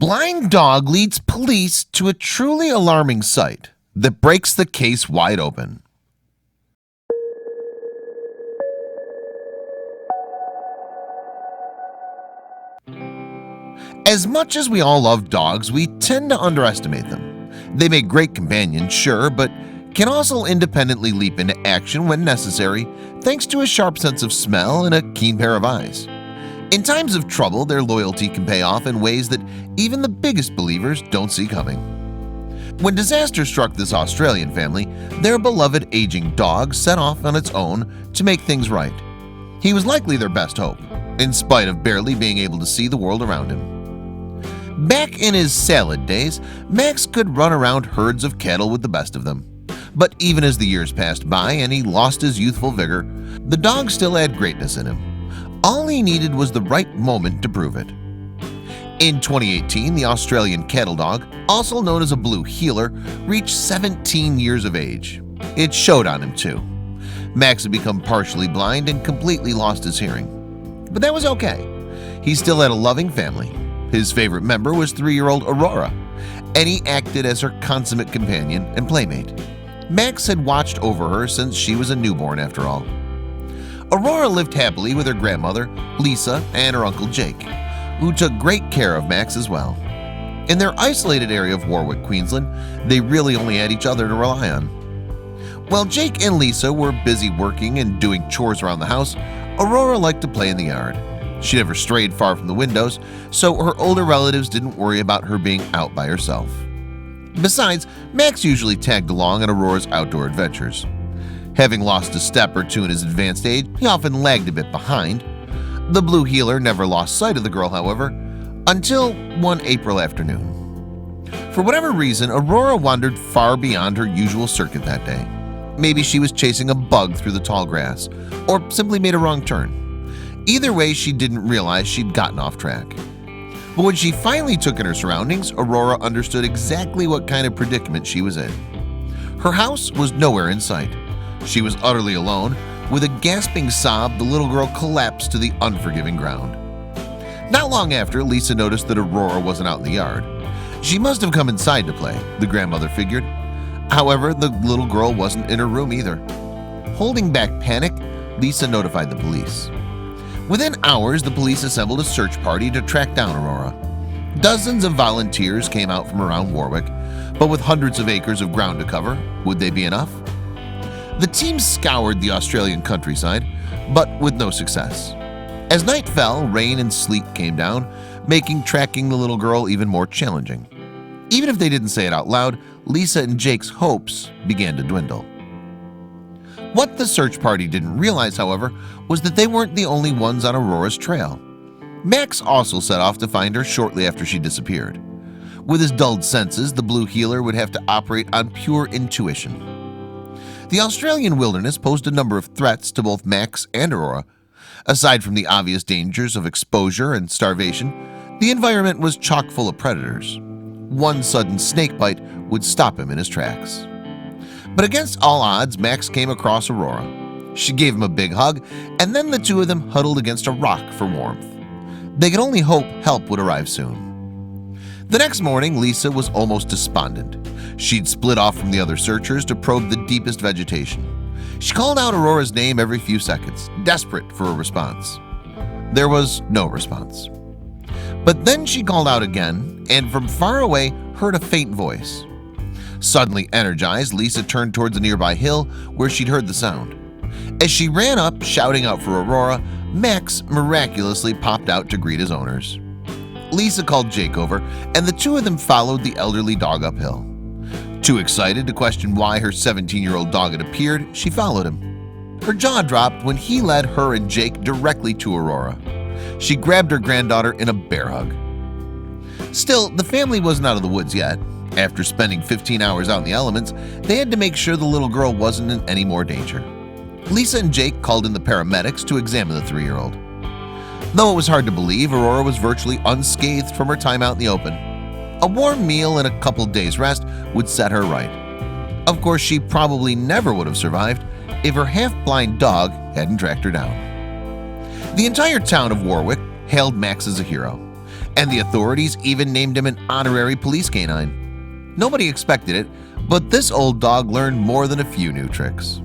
Blind dog leads police to a truly alarming sight that breaks the case wide open. As much as we all love dogs, we tend to underestimate them. They make great companions, sure, but can also independently leap into action when necessary, thanks to a sharp sense of smell and a keen pair of eyes. In times of trouble, their loyalty can pay off in ways that even the biggest believers don't see coming. When disaster struck this Australian family, their beloved aging dog set off on its own to make things right. He was likely their best hope, in spite of barely being able to see the world around him. Back in his salad days, Max could run around herds of cattle with the best of them. But even as the years passed by and he lost his youthful vigor, the dog still had greatness in him. All he needed was the right moment to prove it. In 2018, the Australian cattle dog, also known as a blue heeler, reached 17 years of age. It showed on him too. Max had become partially blind and completely lost his hearing. But that was okay. He still had a loving family. His favorite member was 3-year-old Aurora, and he acted as her consummate companion and playmate. Max had watched over her since she was a newborn after all. Aurora lived happily with her grandmother, Lisa, and her uncle Jake, who took great care of Max as well. In their isolated area of Warwick, Queensland, they really only had each other to rely on. While Jake and Lisa were busy working and doing chores around the house, Aurora liked to play in the yard. She never strayed far from the windows, so her older relatives didn't worry about her being out by herself. Besides, Max usually tagged along on Aurora's outdoor adventures. Having lost a step or two in his advanced age, he often lagged a bit behind. The blue heeler never lost sight of the girl, however, until one April afternoon. For whatever reason, Aurora wandered far beyond her usual circuit that day. Maybe she was chasing a bug through the tall grass, or simply made a wrong turn. Either way, she didn't realize she'd gotten off track. But when she finally took in her surroundings, Aurora understood exactly what kind of predicament she was in. Her house was nowhere in sight. She was utterly alone. With a gasping sob, the little girl collapsed to the unforgiving ground. Not long after, Lisa noticed that Aurora wasn't out in the yard. She must have come inside to play, the grandmother figured. However, the little girl wasn't in her room either. Holding back panic, Lisa notified the police. Within hours, the police assembled a search party to track down Aurora. Dozens of volunteers came out from around Warwick, but with hundreds of acres of ground to cover, would they be enough? The team scoured the Australian countryside, but with no success. As night fell, rain and sleet came down, making tracking the little girl even more challenging. Even if they didn't say it out loud, Lisa and Jake's hopes began to dwindle. What the search party didn't realize, however, was that they weren't the only ones on Aurora's trail. Max also set off to find her shortly after she disappeared. With his dulled senses, the blue heeler would have to operate on pure intuition. The Australian wilderness posed a number of threats to both Max and Aurora. Aside from the obvious dangers of exposure and starvation, the environment was chock full of predators. One sudden snake bite would stop him in his tracks. But against all odds, Max came across Aurora. She gave him a big hug, and then the two of them huddled against a rock for warmth. They could only hope help would arrive soon. The next morning, Lisa was almost despondent. She'd split off from the other searchers to probe the deepest vegetation. She called out Aurora's name every few seconds, desperate for a response. There was no response. But then she called out again, and from far away heard a faint voice. Suddenly energized, Lisa turned towards a nearby hill where she'd heard the sound. As she ran up, shouting out for Aurora, Max miraculously popped out to greet his owners. Lisa called Jake over, and the two of them followed the elderly dog uphill. Too excited to question why her 17-year-old dog had appeared, she followed him. Her jaw dropped when he led her and Jake directly to Aurora. She grabbed her granddaughter in a bear hug. Still, the family wasn't out of the woods yet. After spending 15 hours out in the elements, they had to make sure the little girl wasn't in any more danger. Lisa and Jake called in the paramedics to examine the 3-year-old. Though it was hard to believe, Aurora was virtually unscathed from her time out in the open. A warm meal and a couple days' rest would set her right. Of course, she probably never would have survived if her half-blind dog hadn't tracked her down. The entire town of Warwick hailed Max as a hero. and the authorities even named him an honorary police canine. Nobody expected it, but this old dog learned more than a few new tricks.